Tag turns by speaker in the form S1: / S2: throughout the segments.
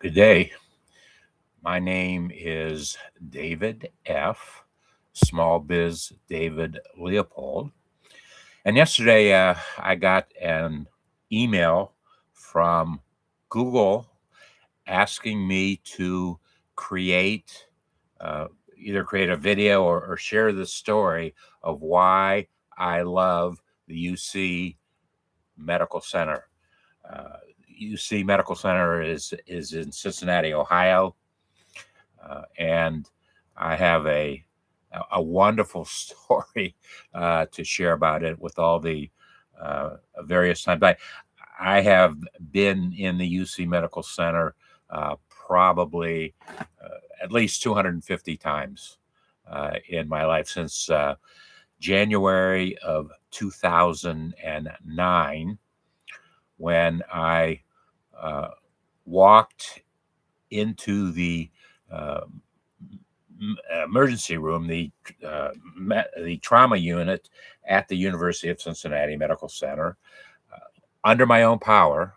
S1: Good day. My name is David F. Small Biz David Leopold. And yesterday I got an email from Google asking me to create, uh, either create a video or share the story of why I love the UC Medical Center. Uh, UC Medical Center is in Cincinnati, Ohio, and I have a wonderful story to share about it with all the various times. I have been in the UC Medical Center probably at least 250 times in my life since January of 2009, when I uh, walked into the uh, emergency room, the trauma unit at the University of Cincinnati Medical Center, under my own power.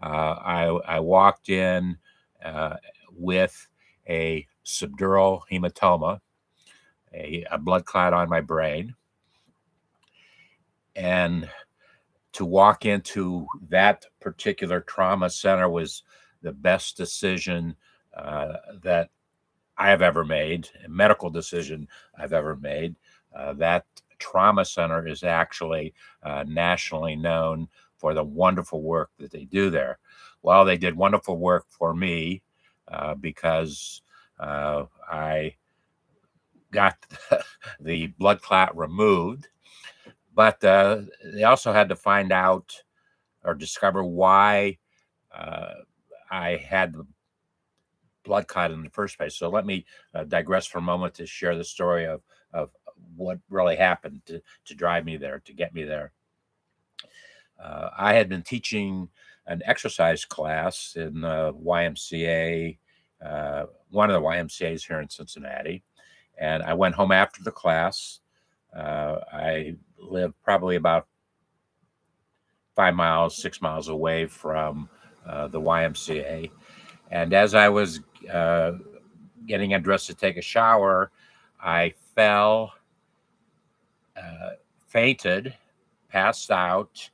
S1: I walked in uh, with a subdural hematoma, a blood clot on my brain, and to walk into that particular trauma center was the best decision that I have ever made, a medical decision I've ever made. That trauma center is actually nationally known for the wonderful work that they do there. Well, they did wonderful work for me because I got the blood clot removed, but they also had to find out or discover why uh, I had the blood clot in the first place. So let me digress for a moment to share the story of what really happened to drive me there, to get me there. I had been teaching an exercise class in the YMCA, one of the YMCA's here in Cincinnati, and I went home after the class. I live probably about 5 miles, 6 miles away from the YMCA. And as I was uh, getting undressed to take a shower, I fell, uh, fainted, passed out,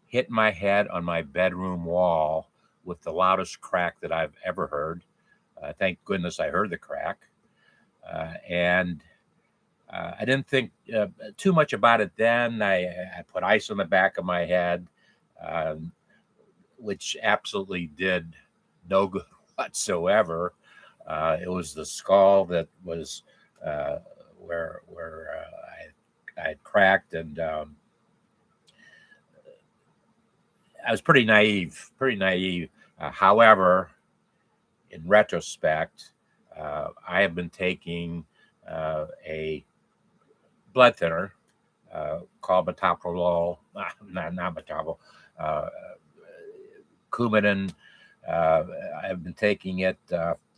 S1: hit my head on my bedroom wall with the loudest crack that I've ever heard. Thank goodness I heard the crack. And I didn't think too much about it then. I put ice on the back of my head, um, which absolutely did no good whatsoever. It was the skull that was uh, where I had cracked, and I was pretty naive. Pretty naive. However, in retrospect, I have been taking a blood thinner called metoprolol, not metoprolol, uh, Coumadin. I've been taking it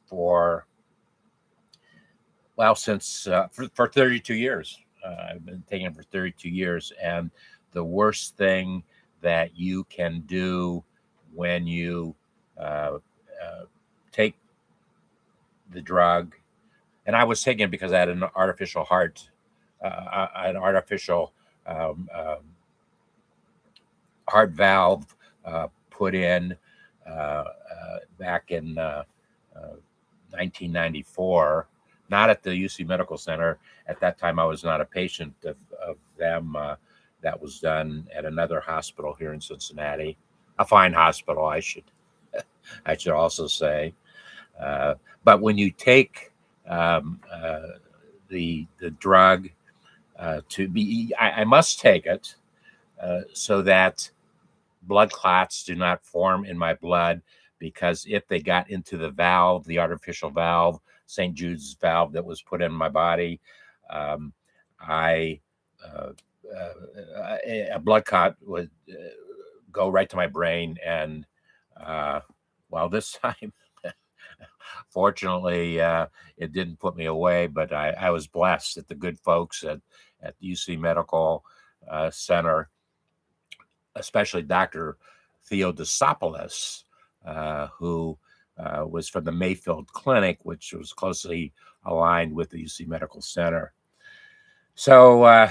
S1: for, well, since for 32 years. I've been taking it for 32 years. And the worst thing that you can do when you uh, take the drug, and I was taking it because I had an artificial heart, an artificial heart valve put in back in 1994, not at the UC Medical Center. At that time, I was not a patient of them. That was done at another hospital here in Cincinnati, a fine hospital, I should also say. But when you take um, uh, the drug I must take it so that blood clots do not form in my blood, because if they got into the valve, the artificial valve, St. Jude's valve that was put in my body, um, I uh, a blood clot would go right to my brain, and well, this time, fortunately, it didn't put me away. But I was blessed that the good folks at UC Medical Center, especially Dr. Theodosopoulos, who was from the Mayfield Clinic, which was closely aligned with the UC Medical Center. So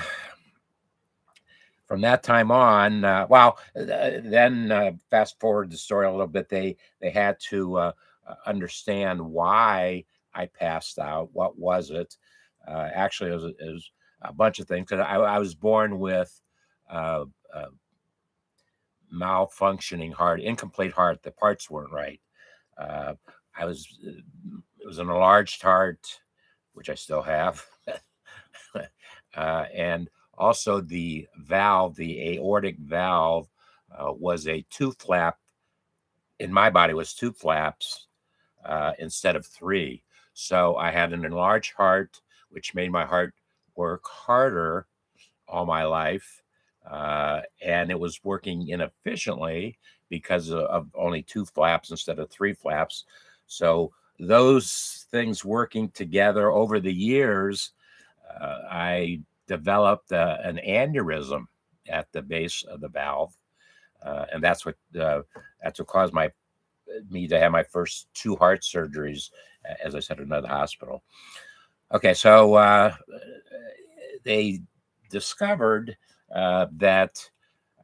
S1: from that time on, then fast forward the story a little bit. They had to understand why I passed out. What was it? Actually, it was a bunch of things. Because I was born with uh, uh, malfunctioning heart, incomplete heart. The parts weren't right. Uh, it was an enlarged heart, which I still have. And also the valve, the aortic valve, was a two flap. In my body, was two flaps instead of three. So I had an enlarged heart, which made my heart work harder all my life, and it was working inefficiently because of only two flaps instead of three flaps. So those things working together over the years, I developed an aneurysm at the base of the valve, and that's what caused me to have my first two heart surgeries, as I said, in another hospital. Okay, so they discovered that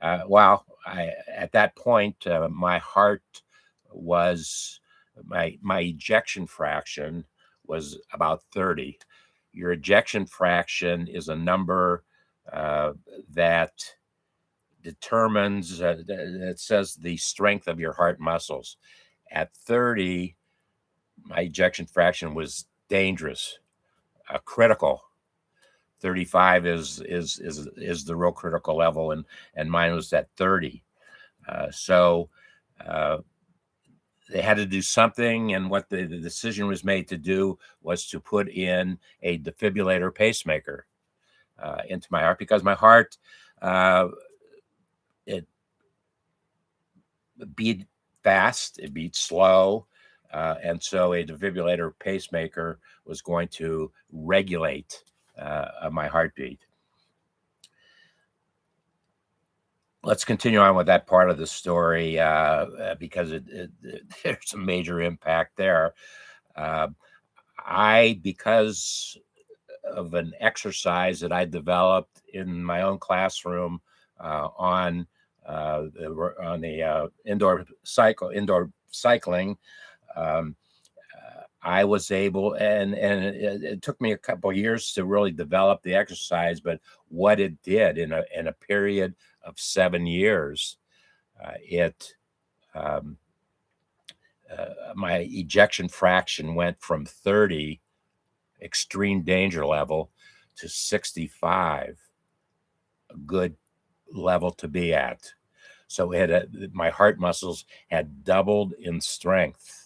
S1: at that point, my heart was my ejection fraction was about 30. Your ejection fraction is a number that determines, it says the strength of your heart muscles. At 30, my ejection fraction was dangerous, critical. 35 is the real critical level, and mine was at 30. So they had to do something, and what the decision was made to do was to put in a defibrillator pacemaker into my heart, because my heart it beat fast, it beat slow, and so a defibrillator pacemaker was going to regulate my heartbeat. Let's continue on with that part of the story because there's a major impact there. Because of an exercise that I developed in my own classroom on the indoor cycling, I was able, and it took me a couple of years to really develop the exercise, but what it did in a period of 7 years, it my ejection fraction went from 30, extreme danger level, to 65, a good level to be at. So my heart muscles had doubled in strength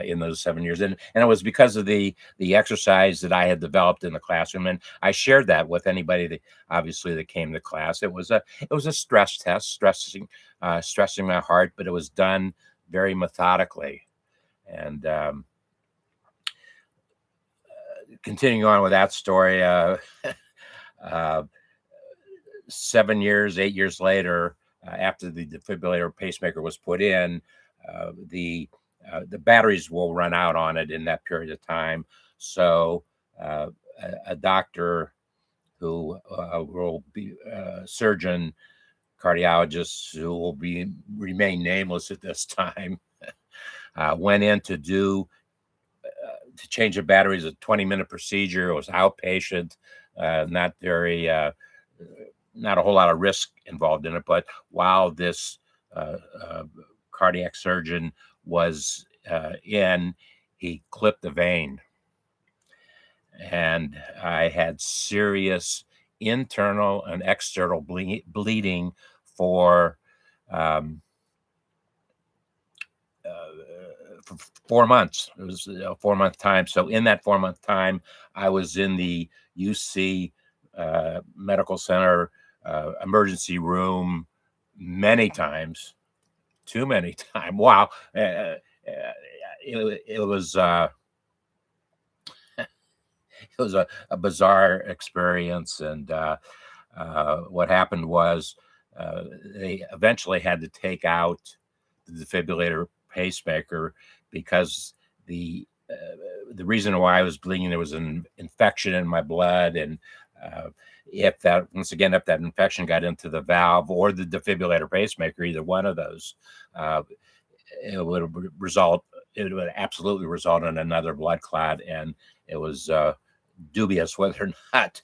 S1: in those 7 years, and it was because of the exercise that I had developed in the classroom, and I shared that with anybody that came to class. It was a stress test, stressing my heart, but it was done very methodically. And continuing on with that story, 7 years, 8 years later, after the defibrillator pacemaker was put in, the batteries will run out on it in that period of time. So a doctor who will be a surgeon, cardiologist, who will remain nameless at this time, went in to change the batteries. A 20-minute procedure. It was outpatient, not a whole lot of risk involved in it. But while this cardiac surgeon was he clipped the vein, and I had serious internal and external bleeding for 4 months. It was a 4-month time. So in that 4-month time, I was in the UC Medical Center emergency room many times, too many times. Wow. It was a bizarre experience. And what happened was they eventually had to take out the defibrillator pacemaker because the reason why I was bleeding, there was an infection in my blood, and if that infection got into the valve or the defibrillator pacemaker, either one of those, uh, it would result. It would absolutely result in another blood clot, and it was dubious whether or not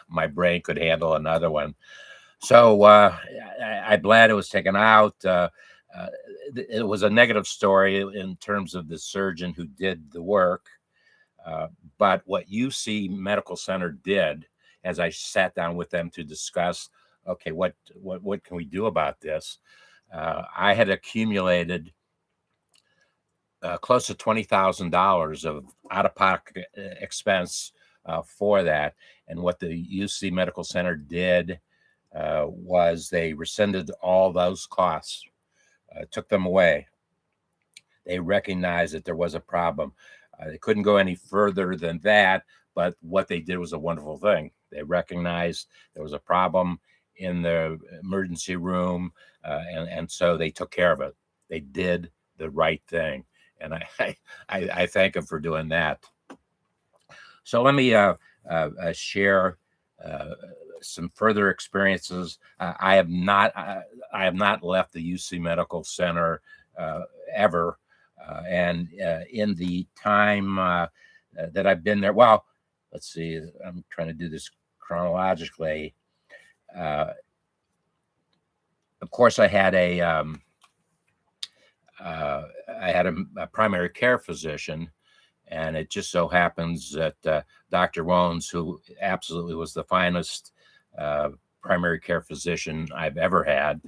S1: my brain could handle another one. So I'm glad it was taken out. Uh, it was a negative story in terms of the surgeon who did the work. Uh, but what UC Medical Center did, as I sat down with them to discuss, okay, what can we do about this? I had accumulated close to $20,000 of out-of-pocket expense for that. And what the UC Medical Center did was they rescinded all those costs, took them away. They recognized that there was a problem. They couldn't go any further than that, but what they did was a wonderful thing. They recognized there was a problem in the emergency room, and so they took care of it. They did the right thing, and I thank them for doing that. So let me share some further experiences. I have not left the UC Medical Center ever, and in the time that I've been there, well, let's see, I'm trying to do this chronologically. Of course, I had a primary care physician, and it just so happens that Dr. Wones, who absolutely was the finest primary care physician I've ever had,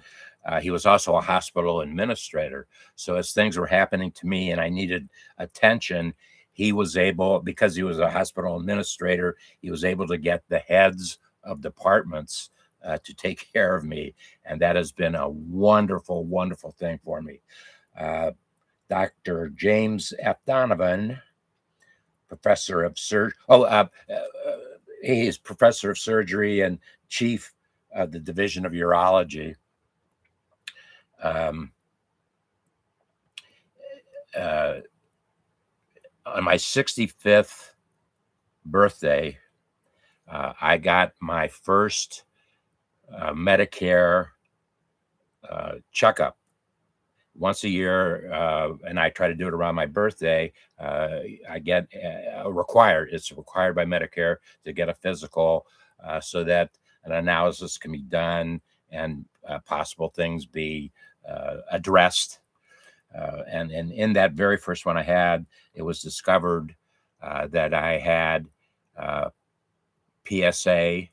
S1: he was also a hospital administrator. So as things were happening to me and I needed attention, he was able, because he was a hospital administrator, he was able to get the heads of departments to take care of me. And that has been a wonderful, wonderful thing for me. Dr. James F. Donovan, professor of surgery. He is professor of surgery and chief of the division of urology. On my 65th birthday, I got my first Medicare checkup. Once a year, and I try to do it around my birthday. I get it's required by Medicare to get a physical so that an analysis can be done and possible things be addressed. And in that very first one I had, it was discovered that I had PSA,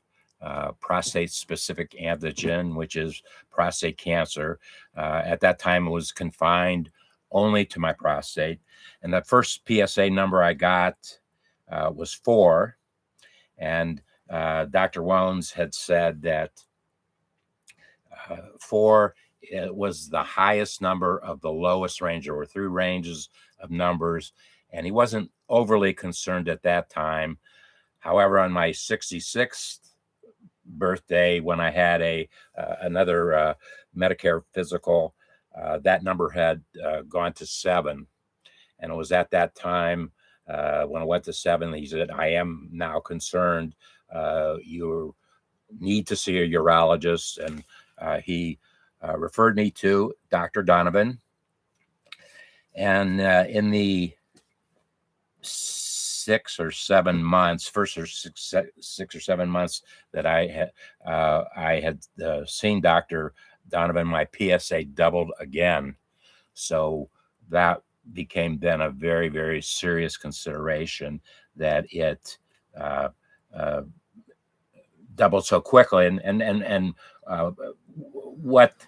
S1: prostate-specific antigen, which is prostate cancer. At that time, it was confined only to my prostate. And the first PSA number I got was 4. And Dr. Wones had said that 4 was the highest number of the lowest range. There were 3 ranges of numbers, and he wasn't overly concerned at that time. However, on my 66th birthday, when I had another Medicare physical, that number had gone to 7. And it was at that time when I went to 7, he said, I am now concerned. You need to see a urologist. And he referred me to Dr. Donovan. And in the 6 or 7 months, first or 6 or 7 months that I had seen Dr. Donovan, my PSA doubled again. So that became then a very, very serious consideration that it doubled so quickly. And what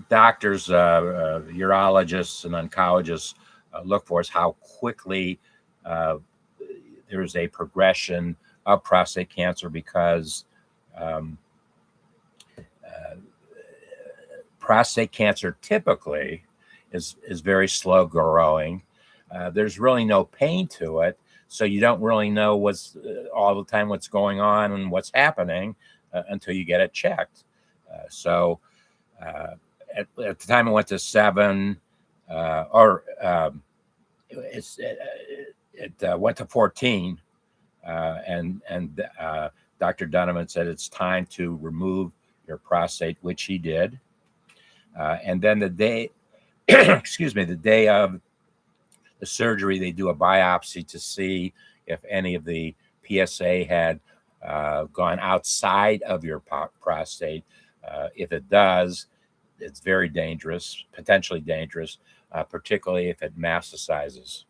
S1: doctors, urologists, and oncologists look for is how quickly there's a progression of prostate cancer, because prostate cancer typically is very slow growing. There's really no pain to it, so you don't really know what's all the time what's going on and what's happening until you get it checked. So at the time I went to 7, it went to 14, and Dr. Donovan said it's time to remove your prostate, which he did. And then the day, excuse me, the day of the surgery, they do a biopsy to see if any of the PSA had gone outside of your prostate. If it does, it's very dangerous, potentially dangerous, particularly if it metastasizes,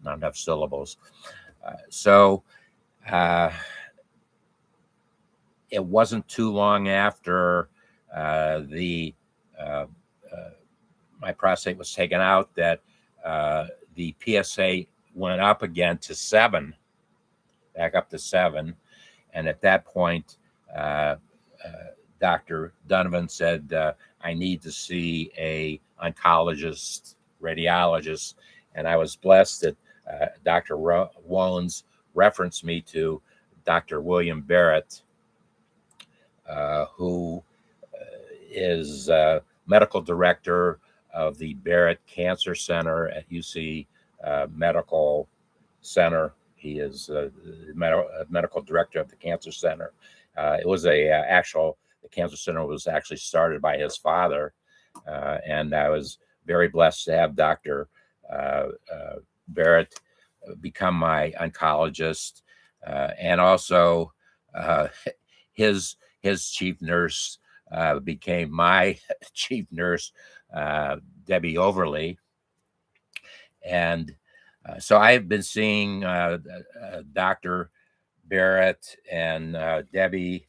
S1: not enough syllables. So it wasn't too long after my prostate was taken out that the PSA went up again to 7, back up to 7. And at that point, Dr. Donovan said, I need to see a oncologist, radiologist. And I was blessed that Dr. Wollens referenced me to Dr. William Barrett, who is medical director of the Barrett Cancer Center at UC Medical Center. He is the medical director of the Cancer Center. The Cancer Center was actually started by his father, and I was very blessed to have Dr. Barrett become my oncologist, and also his chief nurse became my chief nurse, Debbie Overly. And so I've been seeing Dr. Barrett and Debbie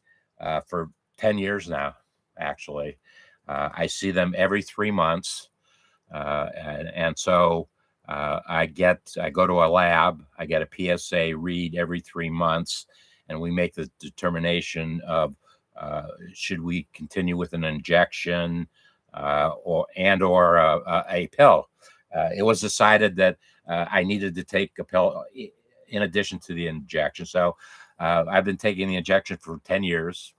S1: for 10 years now, actually. I see them every 3 months. And so I go to a lab, I get a PSA read every 3 months, and we make the determination of should we continue with an injection or a pill. It was decided that I needed to take a pill in addition to the injection. So I've been taking the injection for 10 years.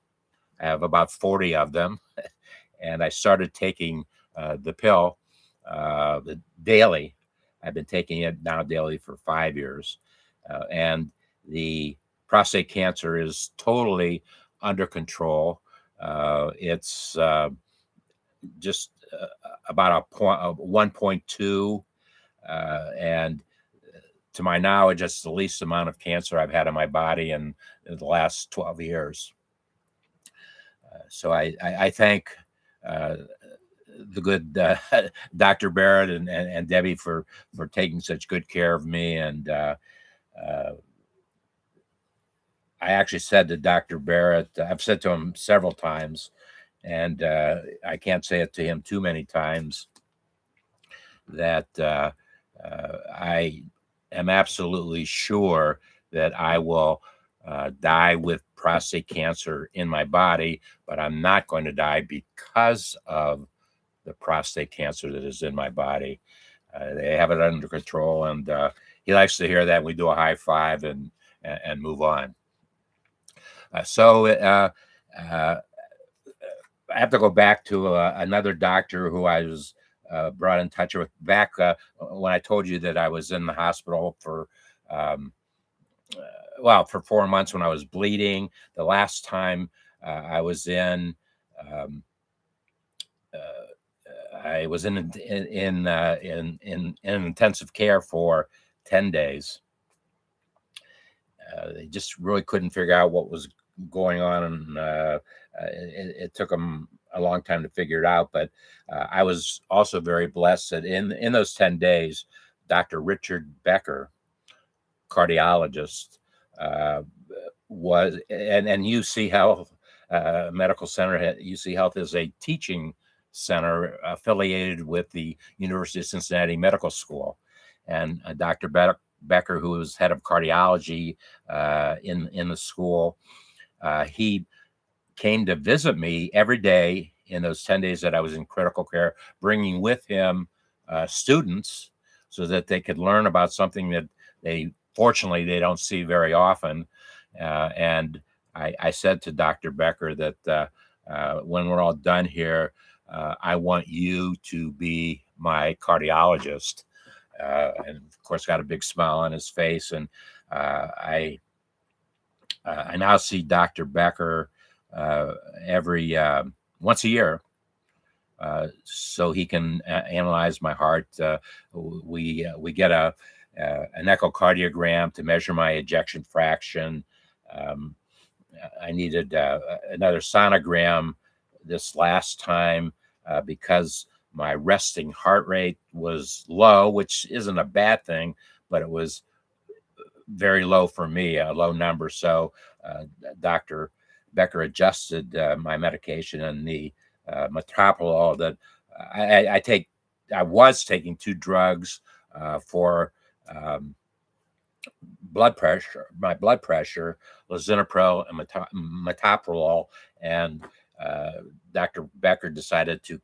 S1: I have about 40 of them. And I started taking the pill daily. I've been taking it now daily for 5 years. And the prostate cancer is totally under control. It's just about a 1.2. And to my knowledge, it's the least amount of cancer I've had in my body in the last 12 years. So I thank the good Dr. Barrett and Debbie for taking such good care of me. And I actually said to Dr. Barrett, I've said to him several times, and I can't say it to him too many times, that I am absolutely sure that I will die with prostate cancer in my body, but I'm not going to die because of the prostate cancer that is in my body. They have it under control, and he likes to hear that. We do a high five and move on. So I have to go back to another doctor who I was brought in touch with back when I told you that I was in the hospital for 4 months when I was bleeding. The last time I was in, I was in intensive care for 10 days. They just really couldn't figure out what was going on, and it took them a long time to figure it out. But I was also very blessed that in those 10 days, Dr. Richard Becker, cardiologist, was and UC Health Medical Center. UC Health is a teaching center affiliated with the University of Cincinnati Medical School, and Dr. Becker, who was head of cardiology in the school, he came to visit me every day in those 10 days that I was in critical care, bringing with him students so that they could learn about something that fortunately they don't see very often. And I said to Dr. Becker that when we're all done here, I want you to be my cardiologist, and of course got a big smile on his face. And I now see Dr. Becker every once a year, so he can analyze my heart. We get an echocardiogram to measure my ejection fraction. Um, I needed another sonogram this last time because my resting heart rate was low, which isn't a bad thing, but it was very low for me, a low number. So Dr. Becker adjusted my medication, and the metoprolol that I take. I was taking 2 drugs for blood pressure, my blood pressure, lisinopril and metoprolol, and Dr. Becker decided to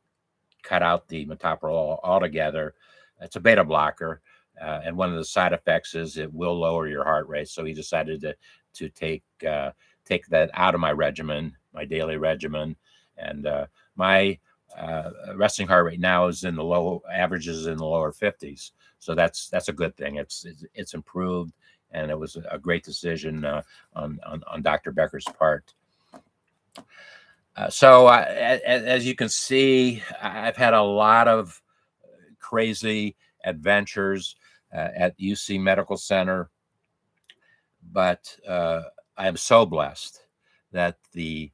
S1: cut out the metoprolol altogether. It's a beta blocker, and one of the side effects is it will lower your heart rate. So he decided to take that out of my regimen, my daily regimen, and my resting heart rate now is in the averages in the lower 50s. So that's a good thing. It's improved, and it was a great decision on Dr. Becker's part. So as you can see, I've had a lot of crazy adventures at UC Medical Center, but I am so blessed that the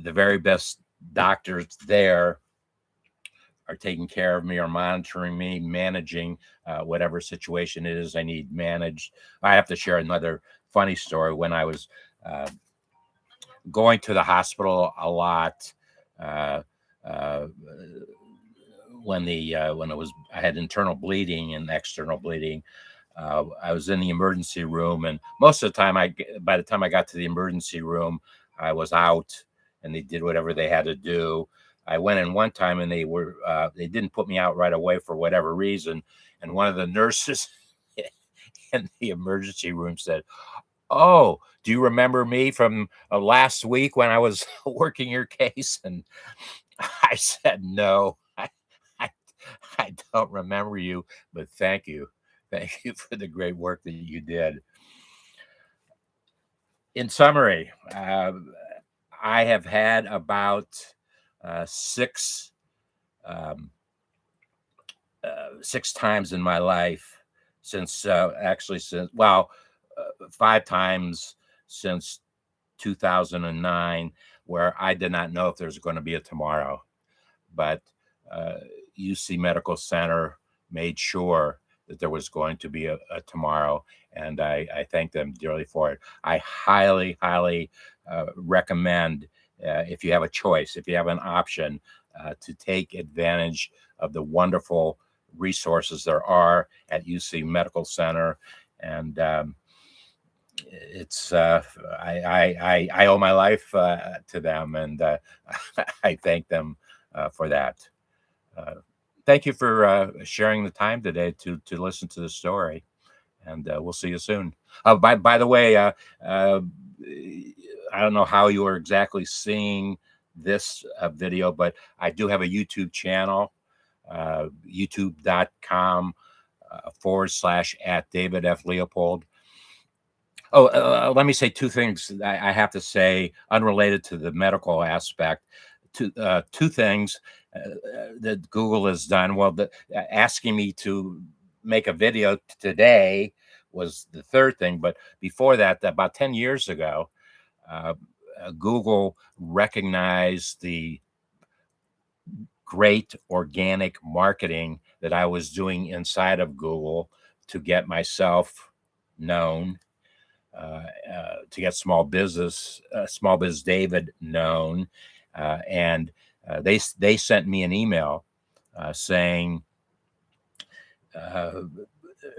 S1: very best doctors there are taking care of me, are monitoring me, managing whatever situation it is I need managed. I have to share another funny story. When I was going to the hospital a lot, when I had internal bleeding and external bleeding, I was in the emergency room, and most of the time, by the time I got to the emergency room, I was out, and they did whatever they had to do. I went in one time, and they didn't put me out right away for whatever reason, and one of the nurses in the emergency room said, "Oh, do you remember me from last week when I was working your case?" And I said, "No, I don't remember you, but thank you. Thank you for the great work that you did." In summary, I have had about 6 times in my life since 5 times since 2009, where I did not know if there's going to be a tomorrow. But UC Medical Center made sure that there was going to be a tomorrow, and I thank them dearly for it. I highly, highly recommend, if you have a choice, if you have an option, to take advantage of the wonderful resources there are at UC Medical Center. And it's I owe my life to them, and I thank them for that. Thank you for sharing the time today to listen to the story, and we'll see you soon. By the way, I don't know how you are exactly seeing this video, but I do have a YouTube channel, youtube.com / David F. Leopold. Oh, let me say 2 things I have to say unrelated to the medical aspect. 2 things that Google has done. Well, asking me to make a video today was the 3rd thing. But before that, about 10 years ago, Google recognized the great organic marketing that I was doing inside of Google to get myself known, to get Small Biz David known, and they sent me an email saying,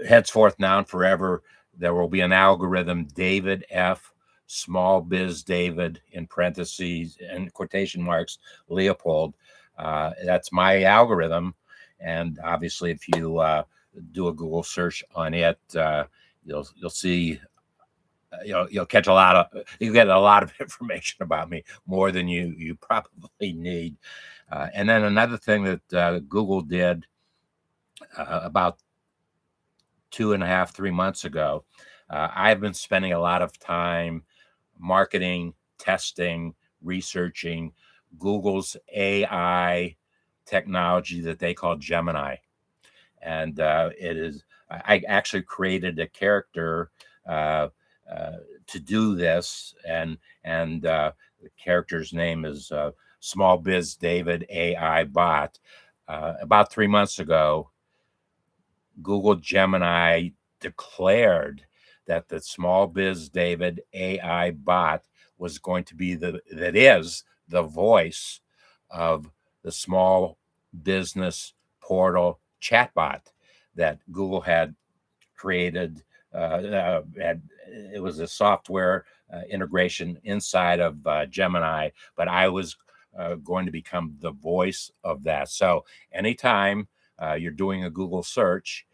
S1: henceforth now and forever, there will be an algorithm, David F. Small Biz David, in parentheses and quotation marks, Leopold. That's my algorithm, and obviously, if you do a Google search on it, you'll see you'll catch a lot of you get a lot of information about me, more than you probably need. And then another thing that Google did about 2.5, 3 months ago, I've been spending a lot of time marketing, testing, researching Google's AI technology that they call Gemini. And it is, I actually created a character uh, to do this, and the character's name is Small Biz David AI Bot. About 3 months ago, Google Gemini declared that the Small Biz David AI bot was going to be that is the voice of the small business portal chatbot that Google had created. It was a software integration inside of Gemini, but I was going to become the voice of that. So anytime you're doing a Google search,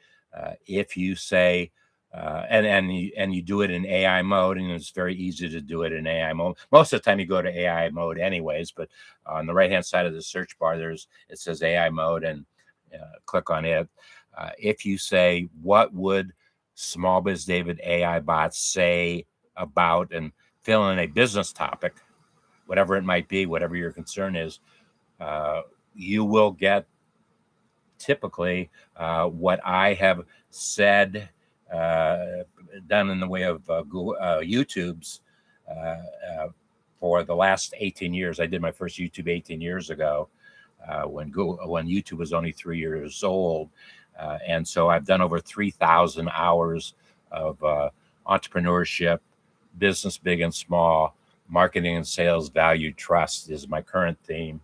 S1: if you say and you do it in AI mode, and it's very easy to do it in AI mode. Most of the time, you go to AI mode anyways. But on the right hand side of the search bar, it says AI mode, and click on it. If you say, "What would Small Biz David AI bot say about," and fill in a business topic, whatever it might be, whatever your concern is, you will get typically what I have said, done in the way of Google, YouTube's for the last 18 years. I did my first YouTube 18 years ago when YouTube was only 3 years old. And so I've done over 3,000 hours of entrepreneurship, business big and small, marketing and sales, value, trust is my current theme.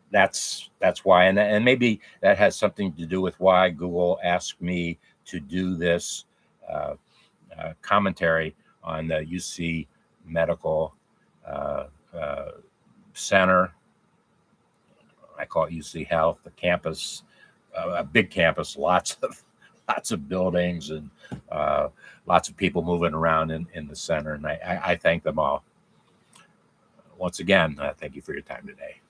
S1: That's why, and maybe that has something to do with why Google asked me to do this commentary on the UC Medical Center. I call it UC Health, the campus, a big campus, lots of buildings, and lots of people moving around in the center. And I thank them all. Once again, thank you for your time today.